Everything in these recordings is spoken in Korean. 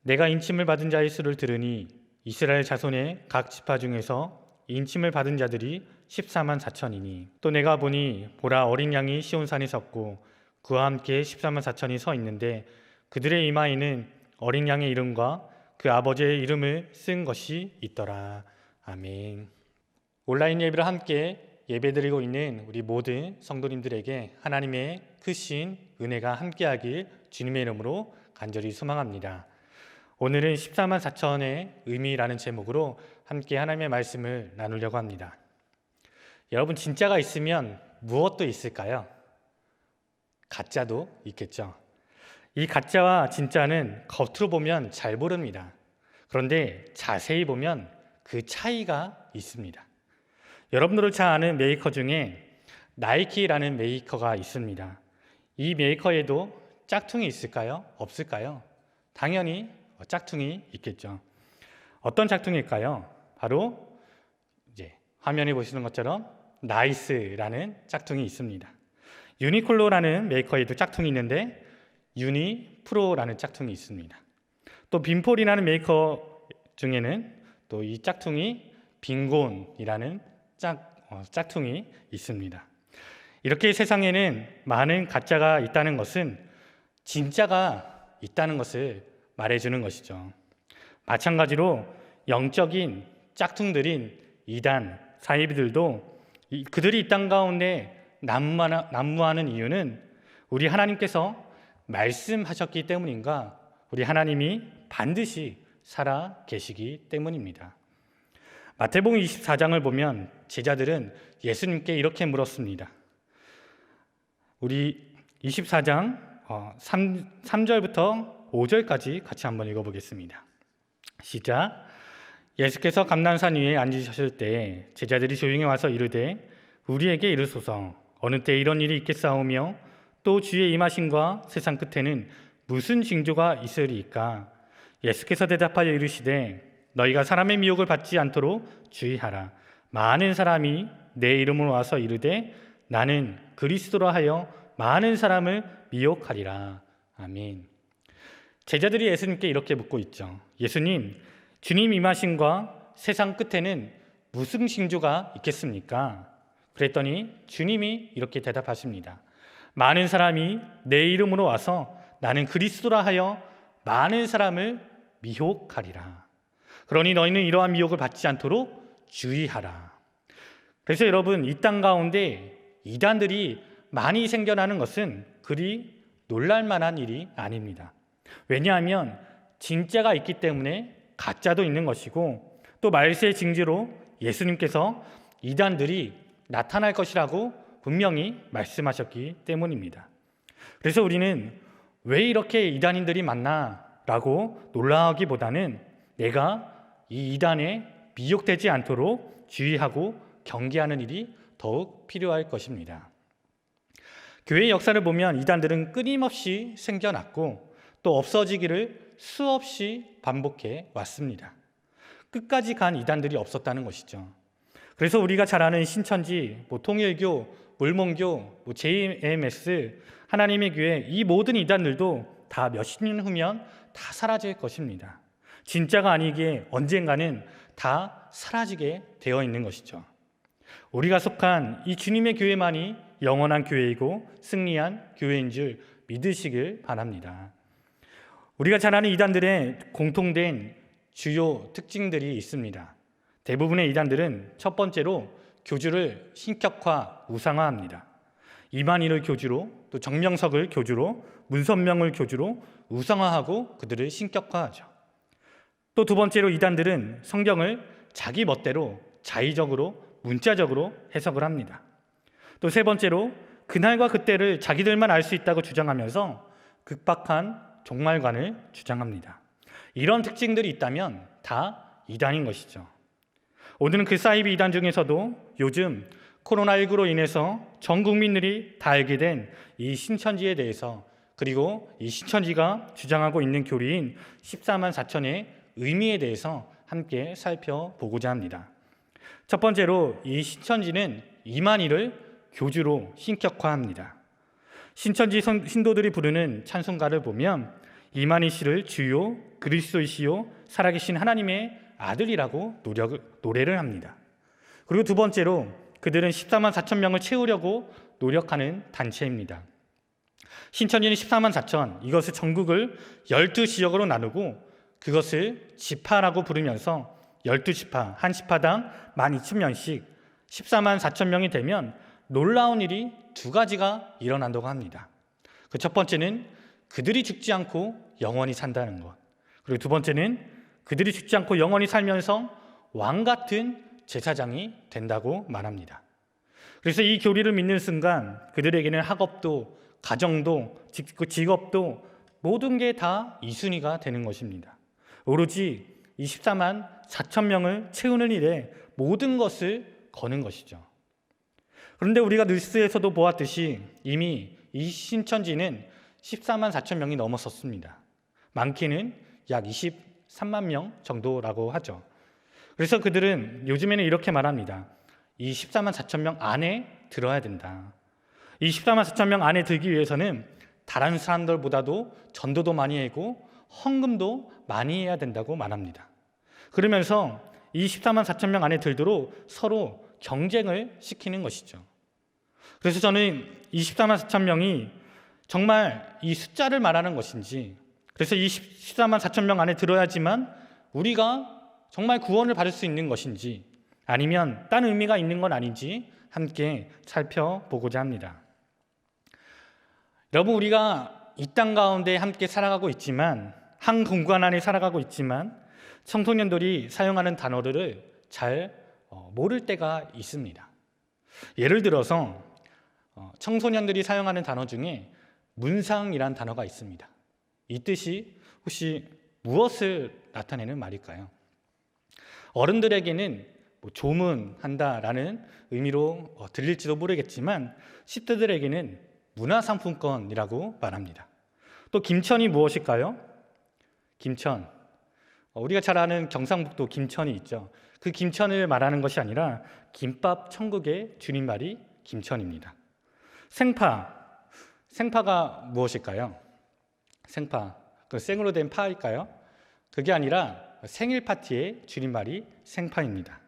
내가 인침을 받은 자의 수를 들으니 이스라엘 자손의 각 지파 중에서 인침을 받은 자들이 14만 4천이니 또 내가 보니 보라 어린 양이 시온산에 섰고 그와 함께 14만 4천이 서 있는데 그들의 이마에는 어린 양의 이름과 그 아버지의 이름을 쓴 것이 있더라. 아멘. 온라인 예배를 함께 예배드리고 있는 우리 모든 성도님들에게 하나님의 크신 은혜가 함께하길 주님의 이름으로 간절히 소망합니다. 오늘은 14만 4천의 의미라는 제목으로 함께 하나님의 말씀을 나누려고 합니다. 여러분, 진짜가 있으면 무엇도 있을까요? 가짜도 있겠죠. 이 가짜와 진짜는 겉으로 보면 잘 모릅니다. 그런데 자세히 보면 그 차이가 있습니다. 여러분들을 잘 아는 메이커 중에 나이키라는 메이커가 있습니다. 이 메이커에도 짝퉁이 있을까요? 없을까요? 당연히 짝퉁이 있겠죠. 어떤 짝퉁일까요? 바로 이제 화면에 보시는 것처럼 나이스라는 짝퉁이 있습니다. 유니클로라는 메이커에도 짝퉁이 있는데 유니프로라는 짝퉁이 있습니다. 또 빈폴이라는 메이커 중에는 또 이 짝퉁이 빈곤이라는 짝퉁이 있습니다. 이렇게 세상에는 많은 가짜가 있다는 것은 진짜가 있다는 것을 말해주는 것이죠. 마찬가지로 영적인 짝퉁들인 이단, 사이비들도 그들이 이 땅 가운데 난무하는 이유는 우리 하나님께서 말씀하셨기 때문인가, 우리 하나님이 반드시 살아 계시기 때문입니다. 마태복음 24장을 보면 제자들은 예수님께 이렇게 물었습니다. 우리 24장 3절부터 5절까지 같이 한번 읽어보겠습니다. 시작. 예수께서 감난산 위에 앉으셨을 때 제자들이 조용히 와서 이르되 우리에게 이르소서 어느 때 이런 일이 있겠사오며 또 주의 임하심과 세상 끝에는 무슨 징조가 있으리이까? 예수께서 대답하여 이르시되 너희가 사람의 미혹을 받지 않도록 주의하라. 많은 사람이 내 이름으로 와서 이르되 나는 그리스도라 하여 많은 사람을 미혹하리라. 아멘. 제자들이 예수님께 이렇게 묻고 있죠. 예수님, 주님 임하심과 세상 끝에는 무슨 징조가 있겠습니까? 그랬더니 주님이 이렇게 대답하십니다. 많은 사람이 내 이름으로 와서 나는 그리스도라 하여 많은 사람을 미혹하리라. 그러니 너희는 이러한 미혹을 받지 않도록 주의하라. 그래서 여러분, 이 땅 가운데 이단들이 많이 생겨나는 것은 그리 놀랄만한 일이 아닙니다. 왜냐하면 진짜가 있기 때문에 가짜도 있는 것이고 또 말세의 징조로 예수님께서 이단들이 나타날 것이라고 분명히 말씀하셨기 때문입니다. 그래서 우리는 왜 이렇게 이단인들이 많나? 라고 놀라기보다는 내가 이 이단에 미혹되지 않도록 주의하고 경계하는 일이 더욱 필요할 것입니다. 교회의 역사를 보면 이단들은 끊임없이 생겨났고 또 없어지기를 수없이 반복해 왔습니다. 끝까지 간 이단들이 없었다는 것이죠. 그래서 우리가 잘 아는 신천지, 통일교, 몰몬교, JMS, 하나님의 교회, 이 모든 이단들도 다 몇십 년 후면 다 사라질 것입니다. 진짜가 아니기에 언젠가는 다 사라지게 되어 있는 것이죠. 우리가 속한 이 주님의 교회만이 영원한 교회이고 승리한 교회인 줄 믿으시길 바랍니다. 우리가 잘 아는 이단들의 공통된 주요 특징들이 있습니다. 대부분의 이단들은 첫 번째로 교주를 신격화, 우상화합니다. 이만희를 교주로, 또 정명석을 교주로, 문선명을 교주로 우상화하고 그들을 신격화하죠. 또 두 번째로 이단들은 성경을 자기 멋대로 자의적으로, 문자적으로 해석을 합니다. 또 세 번째로 그날과 그때를 자기들만 알 수 있다고 주장하면서 급박한 종말관을 주장합니다. 이런 특징들이 있다면 다 이단인 것이죠. 오늘은 그 사이비 이단 중에서도 요즘 코로나19로 인해서 전 국민들이 다 알게 된 이 신천지에 대해서, 그리고 이 신천지가 주장하고 있는 교리인 14만 4천의 의미에 대해서 함께 살펴보고자 합니다. 첫 번째로 이 신천지는 이만희를 교주로 신격화합니다. 신천지 신도들이 부르는 찬송가를 보면 이만희 씨를 주요 그리스도이시요 살아계신 하나님의 아들이라고 노래를 합니다. 그리고 두 번째로 그들은 14만 4천 명을 채우려고 노력하는 단체입니다. 신천지는 14만 4천, 이것을 전국을 12지역으로 나누고 그것을 지파라고 부르면서 12지파, 한 지파당 12,000명씩 14만 4천 명이 되면 놀라운 일이 두 가지가 일어난다고 합니다. 그 첫 번째는 그들이 죽지 않고 영원히 산다는 것. 그리고 두 번째는 그들이 죽지 않고 영원히 살면서 왕 같은 제사장이 된다고 말합니다. 그래서 이 교리를 믿는 순간 그들에게는 학업도 가정도 직업도 모든 게 다 이순위가 되는 것입니다. 오로지 24만 4천 명을 채우는 일에 모든 것을 거는 것이죠. 그런데 우리가 뉴스에서도 보았듯이 이미 이 신천지는 14만 4천 명이 넘었었습니다. 많게는 약 23만 명 정도라고 하죠. 그래서 그들은 요즘에는 이렇게 말합니다. 이 14만 4천 명 안에 들어야 된다. 이 14만 4천 명 안에 들기 위해서는 다른 사람들보다도 전도도 많이 하고 헌금도 많이 해야 된다고 말합니다. 그러면서 이 14만 4천 명 안에 들도록 서로 경쟁을 시키는 것이죠. 그래서 저는 이 14만 4천 명이 정말 이 숫자를 말하는 것인지, 그래서 이 14만 4천 명 안에 들어야지만 우리가 정말 구원을 받을 수 있는 것인지 아니면 다른 의미가 있는 건 아닌지 함께 살펴보고자 합니다. 여러분, 우리가 이 땅 가운데 함께 살아가고 있지만, 한 공간 안에 살아가고 있지만 청소년들이 사용하는 단어를 잘 모를 때가 있습니다. 예를 들어서 청소년들이 사용하는 단어 중에 문상이란 단어가 있습니다. 이 뜻이 혹시 무엇을 나타내는 말일까요? 어른들에게는 조문한다라는 의미로 들릴지도 모르겠지만 10대들에게는 문화상품권이라고 말합니다. 또 김천이 무엇일까요? 김천, 우리가 잘 아는 경상북도 김천이 있죠. 그 김천을 말하는 것이 아니라 김밥 천국의 줄임말이 김천입니다. 생파가 무엇일까요? 생파, 그 생으로 된 파일까요? 그게 아니라 생일 파티의 줄임말이 생파입니다.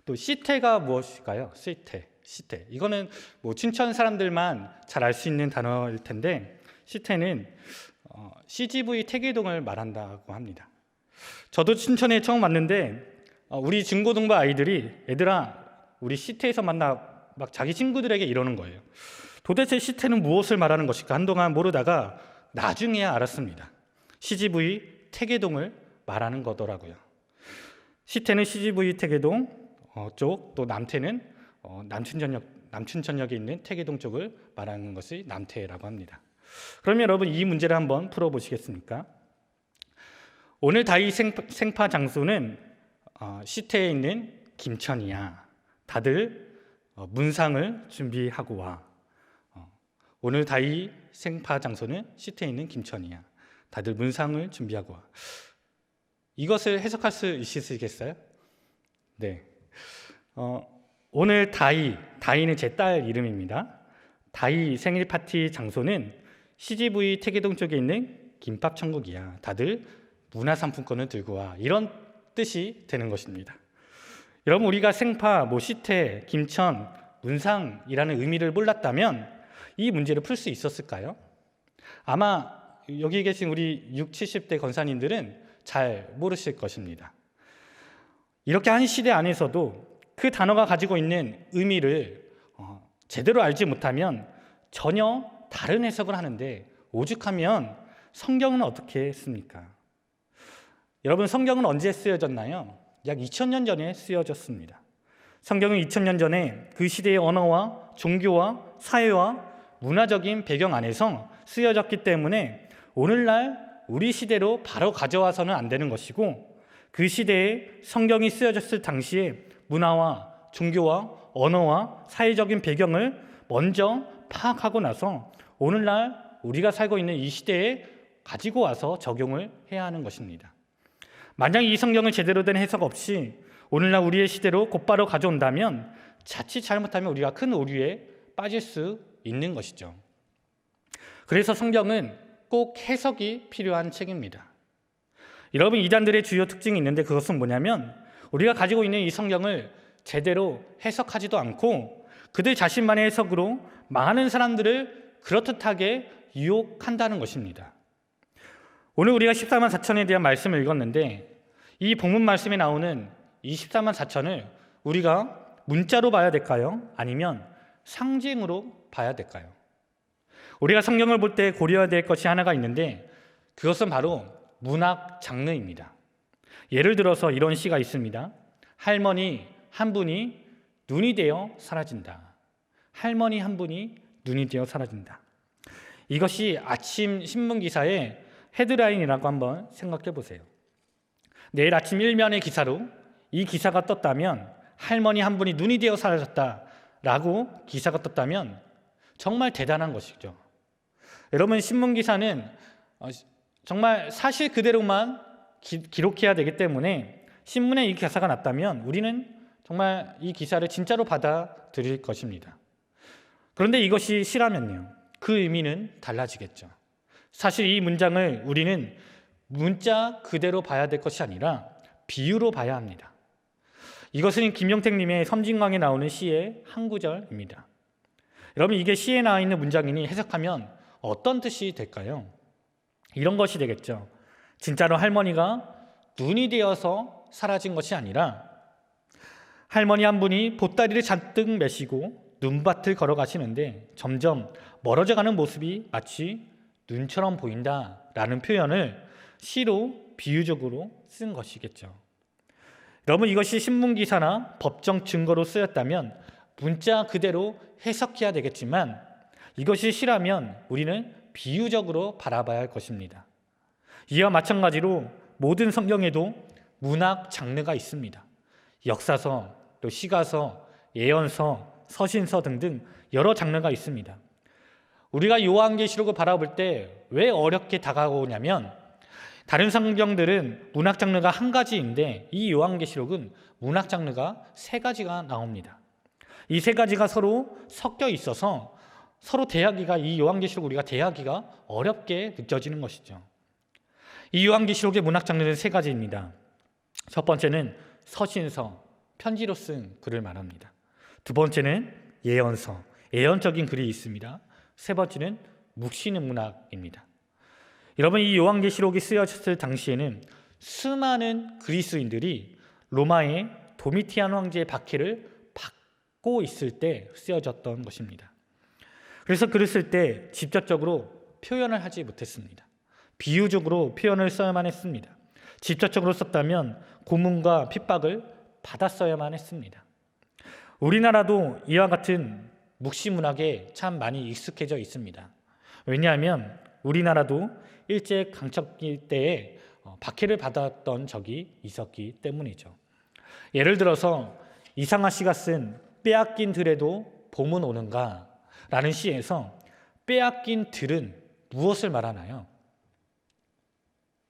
또 시태가 무엇일까요? 시태. 이거는 춘천 사람들만 잘 알 수 있는 단어일 텐데, 시태는 CGV 태계동을 말한다고 합니다. 저도 춘천에 처음 왔는데 우리 중고등부 아이들이 얘들아 우리 시태에서 만나 막 자기 친구들에게 이러는 거예요. 도대체 시태는 무엇을 말하는 것일까 한동안 모르다가 나중에야 알았습니다. CGV 태계동을 말하는 거더라고요. 시태는 CGV 태계동 쪽, 또 남태는 남춘천역에 있는 태계동 쪽을 말하는 것이 남태라고 합니다. 그러면 여러분 이 문제를 한번 풀어보시겠습니까? 오늘 다이 생파 장소는 시태에 있는 김천이야. 다들 문상을 준비하고 와. 오늘 다이 생파 장소는 시태에 있는 김천이야. 다들 문상을 준비하고 와. 이것을 해석할 수 있으시겠어요? 네. 오늘 다이는 제 딸 이름입니다. 다이 생일 파티 장소는 CGV 태계동 쪽에 있는 김밥 천국이야. 다들 문화상품권을 들고 와. 이런 뜻이 되는 것입니다. 여러분, 우리가 생파, 시태, 김천, 문상이라는 의미를 몰랐다면 이 문제를 풀 수 있었을까요? 아마 여기 계신 우리 60, 70대 권사님들은 잘 모르실 것입니다. 이렇게 한 시대 안에서도 그 단어가 가지고 있는 의미를 제대로 알지 못하면 전혀 다른 해석을 하는데, 오죽하면 성경은 어떻게 했습니까? 여러분, 성경은 언제 쓰여졌나요? 약 2000년 전에 쓰여졌습니다. 성경은 2000년 전에 그 시대의 언어와 종교와 사회와 문화적인 배경 안에서 쓰여졌기 때문에 오늘날 우리 시대로 바로 가져와서는 안 되는 것이고, 그 시대에 성경이 쓰여졌을 당시에 문화와 종교와 언어와 사회적인 배경을 먼저 파악하고 나서 오늘날 우리가 살고 있는 이 시대에 가지고 와서 적용을 해야 하는 것입니다. 만약 이 성경을 제대로 된 해석 없이 오늘날 우리의 시대로 곧바로 가져온다면 자칫 잘못하면 우리가 큰 오류에 빠질 수 있는 것이죠. 그래서 성경은 꼭 해석이 필요한 책입니다. 여러분, 이단들의 주요 특징이 있는데 그것은 뭐냐면 우리가 가지고 있는 이 성경을 제대로 해석하지도 않고 그들 자신만의 해석으로 많은 사람들을 그렇듯하게 유혹한다는 것입니다. 오늘 우리가 14만 4천에 대한 말씀을 읽었는데 이 본문 말씀에 나오는 이 14만 4천을 우리가 문자로 봐야 될까요? 아니면 상징으로 봐야 될까요? 우리가 성경을 볼 때 고려해야 될 것이 하나가 있는데 그것은 바로 문학 장르입니다. 예를 들어서 이런 시가 있습니다. 할머니 한 분이 눈이 되어 사라진다. 할머니 한 분이 눈이 되어 사라진다. 이것이 아침 신문 기사의 헤드라인이라고 한번 생각해 보세요. 내일 아침 일면의 기사로 이 기사가 떴다면 할머니 한 분이 눈이 되어 사라졌다라고 기사가 떴다면 정말 대단한 것이죠. 여러분, 신문 기사는 정말 사실 그대로만 기록해야 되기 때문에 신문에 이 기사가 났다면 우리는 정말 이 기사를 진짜로 받아들일 것입니다. 그런데 이것이 시라면요, 그 의미는 달라지겠죠. 사실 이 문장을 우리는 문자 그대로 봐야 될 것이 아니라 비유로 봐야 합니다. 이것은 김용택님의 섬진강에 나오는 시의 한 구절입니다. 여러분, 이게 시에 나와 있는 문장이니 해석하면 어떤 뜻이 될까요? 이런 것이 되겠죠. 진짜로 할머니가 눈이 되어서 사라진 것이 아니라 할머니 한 분이 보따리를 잔뜩 메시고 눈밭을 걸어가시는데 점점 멀어져가는 모습이 마치 눈처럼 보인다라는 표현을 시로 비유적으로 쓴 것이겠죠. 여러분, 이것이 신문기사나 법정 증거로 쓰였다면 문자 그대로 해석해야 되겠지만 이것이 시라면 우리는 비유적으로 바라봐야 할 것입니다. 이와 마찬가지로 모든 성경에도 문학 장르가 있습니다. 역사서, 또 시가서, 예언서, 서신서 등등 여러 장르가 있습니다. 우리가 요한계시록을 바라볼 때 왜 어렵게 다가오냐면 다른 성경들은 문학 장르가 한 가지인데 이 요한계시록은 문학 장르가 세 가지가 나옵니다. 이 세 가지가 서로 섞여 있어서 서로 대하기가, 이 요한계시록 우리가 대하기가 어렵게 느껴지는 것이죠. 이 요한계시록의 문학 장르는 세 가지입니다. 첫 번째는 서신서, 편지로 쓴 글을 말합니다. 두 번째는 예언서, 예언적인 글이 있습니다. 세 번째는 묵시는 문학입니다. 여러분, 이 요한계시록이 쓰여졌을 당시에는 수많은 그리스인들이 로마의 도미티안 황제의 박해를 받고 있을 때 쓰여졌던 것입니다. 그래서 글을 쓸 때 직접적으로 표현을 하지 못했습니다. 비유적으로 표현을 써야만 했습니다. 직접적으로 썼다면 고문과 핍박을 받았어야만 했습니다. 우리나라도 이와 같은 묵시문학에 참 많이 익숙해져 있습니다. 왜냐하면 우리나라도 일제 강점기 때에 박해를 받았던 적이 있었기 때문이죠. 예를 들어서 이상하 씨가 쓴 빼앗긴 들에도 봄은 오는가 라는 시에서 빼앗긴 들은 무엇을 말하나요?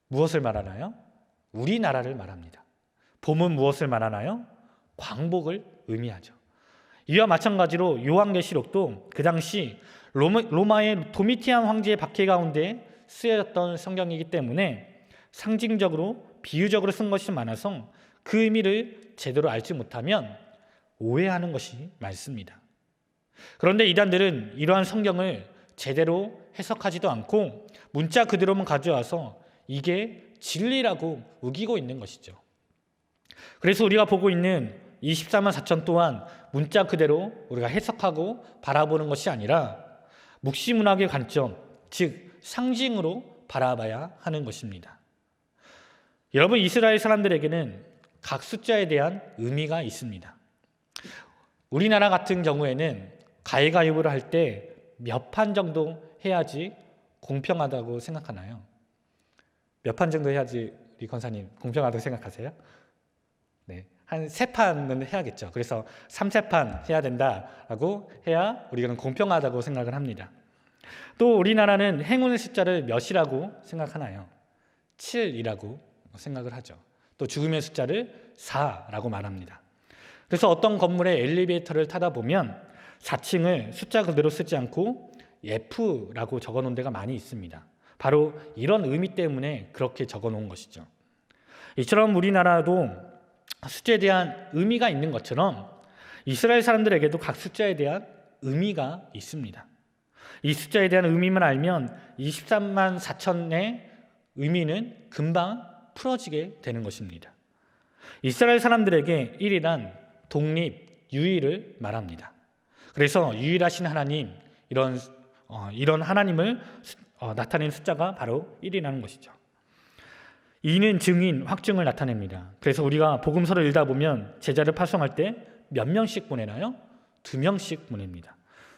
무엇을 말하나요? 우리나라를 말합니다. 봄은 무엇을 말하나요? 광복을 의미하죠. 이와 마찬가지로 요한계시록도 그 당시 로마의 도미티안 황제의 박해 가운데 쓰여졌던 성경이기 때문에 상징적으로 비유적으로 쓴 것이 많아서 그 의미를 제대로 알지 못하면 오해하는 것이 많습니다. 그런데 이단들은 이러한 성경을 제대로 해석하지도 않고 문자 그대로만 가져와서 이게 진리라고 우기고 있는 것이죠. 그래서 우리가 보고 있는 이 14만 4천 또한 문자 그대로 우리가 해석하고 바라보는 것이 아니라 묵시문학의 관점, 즉 상징으로 바라봐야 하는 것입니다. 여러분, 이스라엘 사람들에게는 각 숫자에 대한 의미가 있습니다. 우리나라 같은 경우에는 가위바위보를 할 때 몇 판 정도 해야지 공평하다고 생각하나요? 몇 판 정도 해야지 우리 권사님 공평하다고 생각하세요? 네, 한 3판은 해야겠죠. 그래서 3세판 해야 된다라고 해야 우리는 공평하다고 생각을 합니다. 또 우리나라는 행운의 숫자를 몇이라고 생각하나요? 7이라고 생각을 하죠. 또 죽음의 숫자를 4라고 말합니다. 그래서 어떤 건물의 엘리베이터를 타다 보면 4층을 숫자 그대로 쓰지 않고 F라고 적어놓은 데가 많이 있습니다. 바로 이런 의미 때문에 그렇게 적어 놓은 것이죠. 이처럼 우리나라도 숫자에 대한 의미가 있는 것처럼 이스라엘 사람들에게도 각 숫자에 대한 의미가 있습니다. 이 숫자에 대한 의미만 알면 23만 4천의 의미는 금방 풀어지게 되는 것입니다. 이스라엘 사람들에게 1이란 독립, 유일을 말합니다. 그래서 유일하신 하나님, 이런 하나님을 나타내는 숫자가 바로 1이라는 것이죠. 2는 증인, 확증을 나타냅니다. 그래서 우리가 복음서를 읽다 보면 제자를 파송할 때 몇 명씩 보내나요? 2명씩 보냅니다.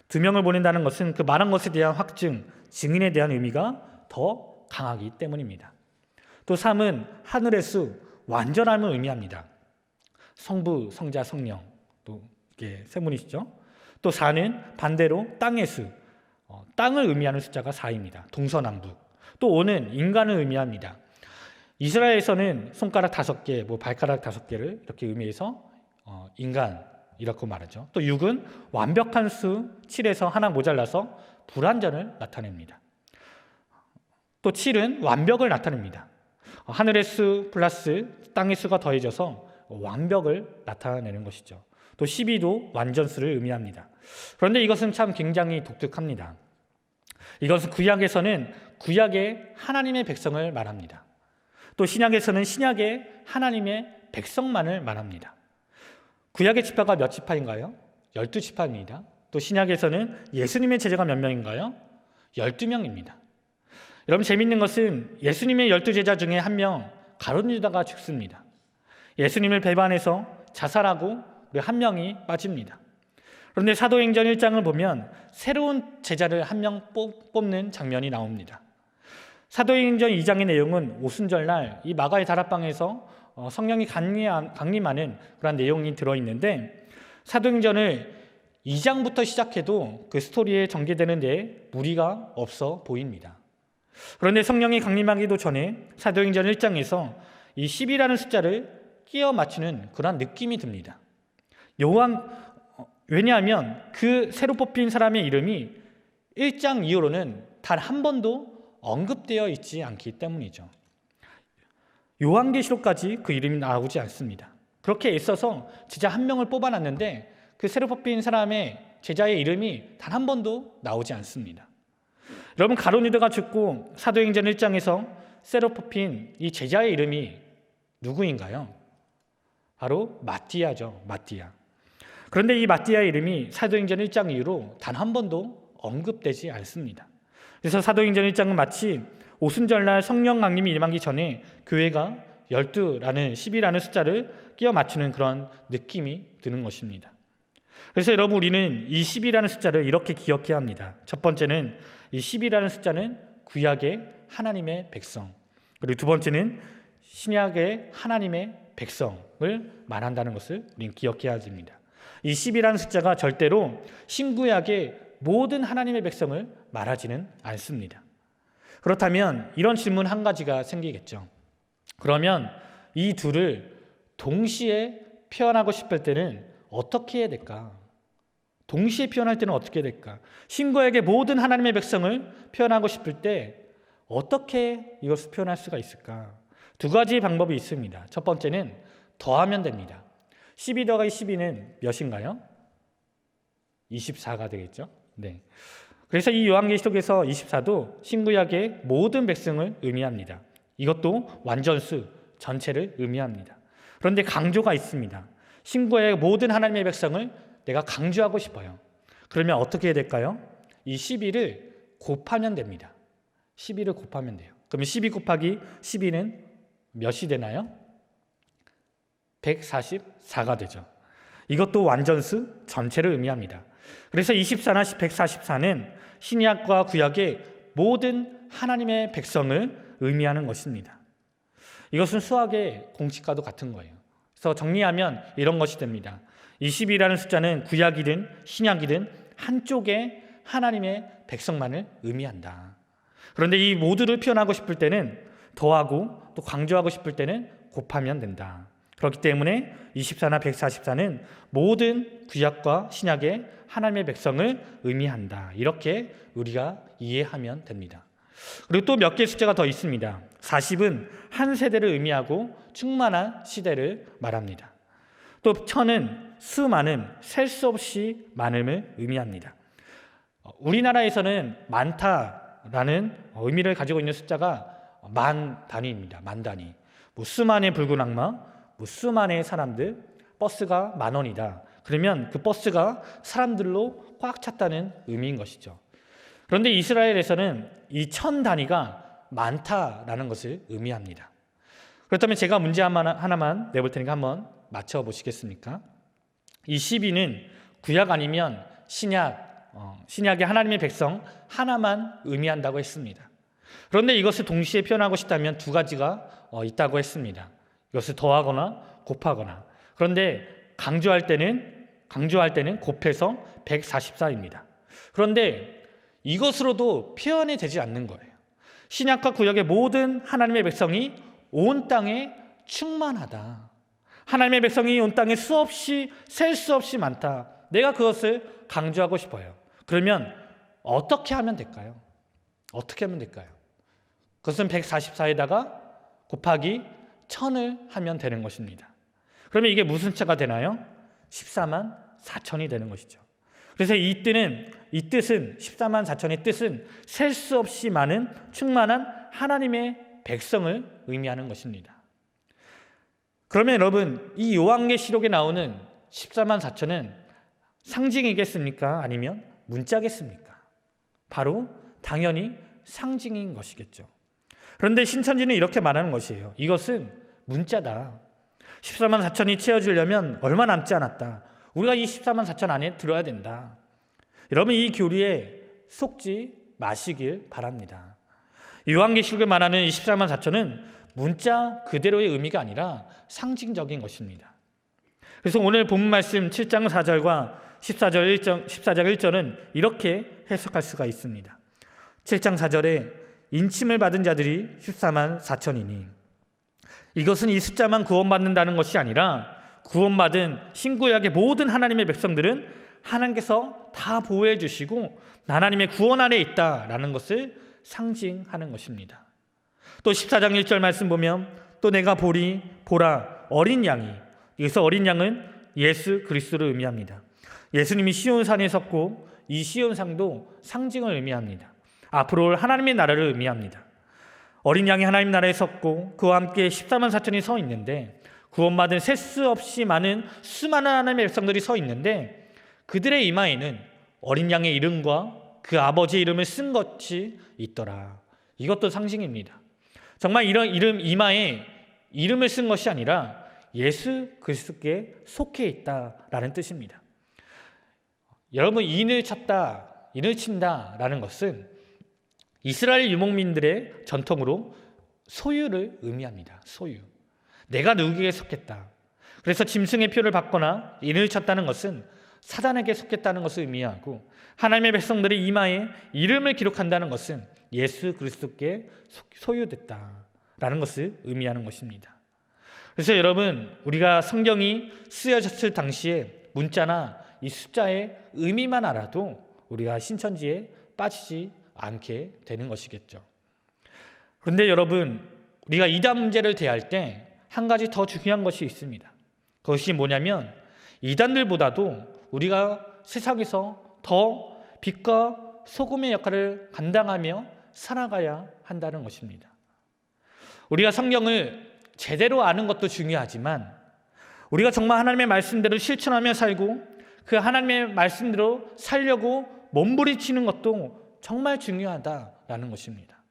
2명을 보낸다는 것은 그 말한 것에 대한 확증, 증인에 대한 의미가 더 강하기 때문입니다. 또 3은 하늘의 수, 완전함을 의미합니다. 성부, 성자, 성령, 또 이게 세 분이시죠. 또 4는 반대로 땅의 수, 땅을 의미하는 숫자가 4입니다. 동서남북. 또 5는 인간을 의미합니다. 이스라엘에서는 손가락 5개, 발가락 5개를 이렇게 의미해서 인간이라고 말하죠. 또 6은 완벽한 수, 7에서 하나 모자라서 불완전을 나타냅니다. 또 7은 완벽을 나타냅니다. 하늘의 수 플러스 땅의 수가 더해져서 완벽을 나타내는 것이죠. 또 12도 완전수를 의미합니다. 그런데 이것은 참 굉장히 독특합니다. 이것은 구약에서는 구약의 하나님의 백성을 말합니다. 또 신약에서는 신약의 하나님의 백성만을 말합니다. 구약의 지파가 몇 지파인가요? 12지파입니다. 또 신약에서는 예수님의 제자가 몇 명인가요? 12명입니다. 여러분 재미있는 것은 예수님의 12제자 중에 한 명 가룟 유다가 죽습니다. 예수님을 배반해서 자살하고 한 명이 빠집니다. 그런데 사도행전 1장을 보면 새로운 제자를 한 명 뽑는 장면이 나옵니다. 사도행전 2장의 내용은 오순절날 이 마가의 다락방에서 성령이 강림하는 그런 내용이 들어있는데 사도행전을 2장부터 시작해도 그 스토리에 전개되는 데에 무리가 없어 보입니다. 그런데 성령이 강림하기도 전에 사도행전 1장에서 이 10이라는 숫자를 끼워 맞추는 그런 느낌이 듭니다. 왜냐하면 그 새로 뽑힌 사람의 이름이 1장 이후로는 단 한 번도 언급되어 있지 않기 때문이죠. 요한계시록까지 그 이름이 나오지 않습니다. 그렇게 애써서 제자 한 명을 뽑아놨는데 그 새로 뽑힌 사람의 제자의 이름이 단 한 번도 나오지 않습니다. 여러분 가룟 유다가 죽고 사도행전 1장에서 새로 뽑힌 이 제자의 이름이 누구인가요? 바로 마띠아죠. 마띠아. 그런데 이 마띠아의 이름이 사도행전 1장 이후로 단 한 번도 언급되지 않습니다. 그래서 사도행전 1장은 마치 오순절날 성령 강림이 임하기 전에 교회가 12라는 10이라는 숫자를 끼워 맞추는 그런 느낌이 드는 것입니다. 그래서 여러분 우리는 이 10이라는 숫자를 이렇게 기억해야 합니다. 첫 번째는 이 10이라는 숫자는 구약의 하나님의 백성, 그리고 두 번째는 신약의 하나님의 백성을 말한다는 것을 우리는 기억해야 됩니다. 이 10이라는 숫자가 절대로 신구약의 모든 하나님의 백성을 말하지는 않습니다. 그렇다면 이런 질문 한 가지가 생기겠죠. 그러면 이 둘을 동시에 표현하고 싶을 때는 어떻게 해야 될까? 동시에 표현할 때는 어떻게 해야 될까? 신구약의 모든 하나님의 백성을 표현하고 싶을 때 어떻게 이것을 표현할 수가 있을까? 두 가지 방법이 있습니다. 첫 번째는 더하면 됩니다. 12 더하기 12는 몇인가요? 24가 되겠죠? 네. 그래서 이 요한계시록에서 24도 신구약의 모든 백성을 의미합니다. 이것도 완전수, 전체를 의미합니다. 그런데 강조가 있습니다. 신구약의 모든 하나님의 백성을 내가 강조하고 싶어요. 그러면 어떻게 해야 될까요? 이 12를 곱하면 됩니다. 12를 곱하면 돼요. 그러면 12 곱하기 12는 몇이 되나요? 144가 되죠. 이것도 완전수, 전체를 의미합니다. 그래서 24나 144는 신약과 구약의 모든 하나님의 백성을 의미하는 것입니다. 이것은 수학의 공식과도 같은 거예요. 그래서 정리하면 이런 것이 됩니다. 20이라는 숫자는 구약이든 신약이든 한쪽의 하나님의 백성만을 의미한다. 그런데 이 모두를 표현하고 싶을 때는 더하고 또 강조하고 싶을 때는 곱하면 된다. 그렇기 때문에 24나 144는 모든 구약과 신약의 하나님의 백성을 의미한다. 이렇게 우리가 이해하면 됩니다. 그리고 또 몇 개의 숫자가 더 있습니다. 40은 한 세대를 의미하고 충만한 시대를 말합니다. 또 1000은 수많음, 셀 수 없이 많음을 의미합니다. 우리나라에서는 많다라는 의미를 가지고 있는 숫자가 만 단위입니다. 만 단위. 수만의 붉은 악마, 수만의 사람들, 버스가 10,000원이다. 그러면 그 버스가 사람들로 꽉 찼다는 의미인 것이죠. 그런데 이스라엘에서는 이 1000 단위가 많다라는 것을 의미합니다. 그렇다면 제가 문제 하나만 내볼 테니까 한번 맞춰보시겠습니까? 이 12는 구약 아니면 신약의 하나님의 백성 하나만 의미한다고 했습니다. 그런데 이것을 동시에 표현하고 싶다면 두 가지가 있다고 했습니다. 이것을 더하거나 곱하거나. 그런데 강조할 때는 곱해서 144입니다. 그런데 이것으로도 표현이 되지 않는 거예요. 신약과 구약의 모든 하나님의 백성이 온 땅에 충만하다. 하나님의 백성이 온 땅에 수없이 셀 수 없이 많다. 내가 그것을 강조하고 싶어요. 그러면 어떻게 하면 될까요? 어떻게 하면 될까요? 그것은 144에다가 곱하기 1000을 하면 되는 것입니다. 그러면 이게 무슨 숫자가 되나요? 14만 4천이 되는 것이죠. 그래서 이 뜻은 14만 4천의 뜻은 셀 수 없이 많은 충만한 하나님의 백성을 의미하는 것입니다. 그러면 여러분, 이 요한계시록에 나오는 14만 4천은 상징이겠습니까? 아니면 문자겠습니까? 바로 당연히 상징인 것이겠죠. 그런데 신천지는 이렇게 말하는 것이에요. 이것은 문자다. 14만 4천이 채워지려면 얼마 남지 않았다. 우리가 이 14만 4천 안에 들어야 된다. 여러분, 이 교리에 속지 마시길 바랍니다. 요한계시록에 말하는 이 14만 4천은 문자 그대로의 의미가 아니라 상징적인 것입니다. 그래서 오늘 본문 말씀 7장 4절과 14장 1절은 이렇게 해석할 수가 있습니다. 7장 4절에 인침을 받은 자들이 14만 4천이니 이것은 이 숫자만 구원받는다는 것이 아니라 구원받은 신구약의 모든 하나님의 백성들은 하나님께서 다 보호해 주시고 하나님의 구원 안에 있다라는 것을 상징하는 것입니다. 또 14장 1절 말씀 보면 또 내가 보라 어린 양이, 여기서 어린 양은 예수 그리스도를 의미합니다. 예수님이 시온산에 섰고 이 시온산도 상징을 의미합니다. 앞으로 올 하나님의 나라를 의미합니다. 어린 양이 하나님 나라에 섰고 그와 함께 14만 4천이 서 있는데 구원받은 셀 수 없이 많은 수많은 하나님의 백성들이 서 있는데 그들의 이마에는 어린 양의 이름과 그 아버지의 이름을 쓴 것이 있더라. 이것도 상징입니다. 정말 이런 이마에 이름을 쓴 것이 아니라 예수 그리스도께 속해 있다라는 뜻입니다. 여러분, 인을 친다라는 것은 이스라엘 유목민들의 전통으로 소유를 의미합니다. 소유. 내가 누구에게 속했다. 그래서 짐승의 표를 받거나 인을 쳤다는 것은 사단에게 속했다는 것을 의미하고 하나님의 백성들의 이마에 이름을 기록한다는 것은 예수 그리스도께 소유됐다라는 것을 의미하는 것입니다. 그래서 여러분, 우리가 성경이 쓰여졌을 당시에 문자나 이 숫자의 의미만 알아도 우리가 신천지에 빠지지 않게 되는 것이겠죠. 그런데 여러분, 우리가 이단 문제를 대할 때 한 가지 더 중요한 것이 있습니다. 그것이 뭐냐면 이단들보다도 우리가 세상에서 더 빛과 소금의 역할을 감당하며 살아가야 한다는 것입니다. 우리가 성경을 제대로 아는 것도 중요하지만 우리가 정말 하나님의 말씀대로 실천하며 살고 그 하나님의 말씀대로 살려고 몸부림치는 것도 정말 중요하다라는 것입니다.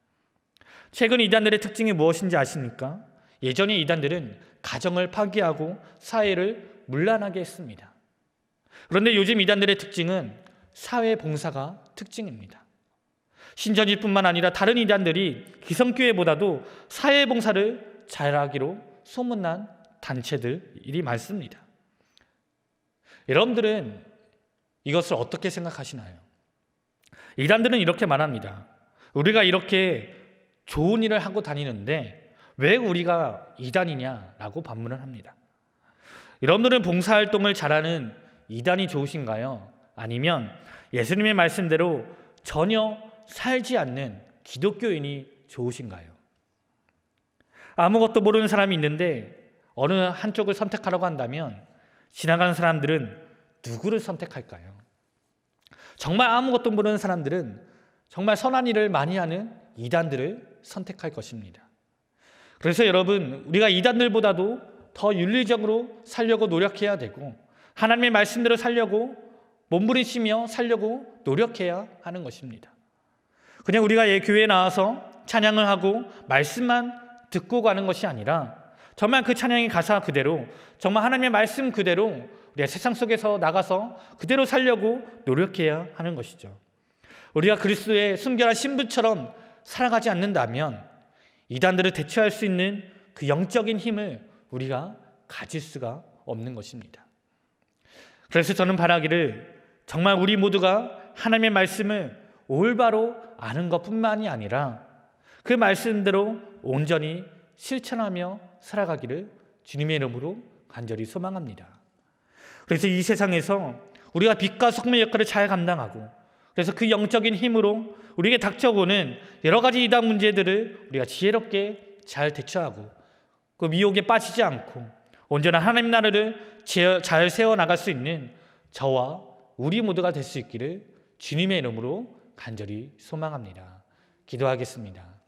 최근 이단들의 특징이 무엇인지 아십니까? 예전에 이단들은 가정을 파괴하고 사회를 문란하게 했습니다. 그런데 요즘 이단들의 특징은 사회봉사가 특징입니다. 신천지뿐만 아니라 다른 이단들이 기성교회보다도 사회봉사를 잘하기로 소문난 단체들이 많습니다. 여러분들은 이것을 어떻게 생각하시나요? 이단들은 이렇게 말합니다. 우리가 이렇게 좋은 일을 하고 다니는데 왜 우리가 이단이냐라고 반문을 합니다. 여러분들은 봉사활동을 잘하는 이단이 좋으신가요? 아니면 예수님의 말씀대로 전혀 살지 않는 기독교인이 좋으신가요? 아무것도 모르는 사람이 있는데 어느 한쪽을 선택하라고 한다면 지나가는 사람들은 누구를 선택할까요? 정말 아무것도 모르는 사람들은 정말 선한 일을 많이 하는 이단들을 선택할 것입니다. 그래서 여러분, 우리가 이단들보다도 더 윤리적으로 살려고 노력해야 되고 하나님의 말씀대로 살려고 몸부림치며 살려고 노력해야 하는 것입니다. 그냥 우리가 교회에 나와서 찬양을 하고 말씀만 듣고 가는 것이 아니라 정말 그 찬양의 가사 그대로 정말 하나님의 말씀 그대로 우리가 세상 속에서 나가서 그대로 살려고 노력해야 하는 것이죠. 우리가 그리스도의 순결한 신부처럼 살아가지 않는다면 이단들을 대처할 수 있는 그 영적인 힘을 우리가 가질 수가 없는 것입니다. 그래서 저는 바라기를 정말 우리 모두가 하나님의 말씀을 올바로 아는 것뿐만이 아니라 그 말씀대로 온전히 실천하며 살아가기를 주님의 이름으로 간절히 소망합니다. 그래서 이 세상에서 우리가 빛과 소금의 역할을 잘 감당하고 그래서 그 영적인 힘으로 우리에게 닥쳐오는 여러 가지 이단 문제들을 우리가 지혜롭게 잘 대처하고 그 미혹에 빠지지 않고 온전한 하나님 나라를 잘 세워나갈 수 있는 저와 우리 모두가 될 수 있기를 주님의 이름으로 간절히 소망합니다. 기도하겠습니다.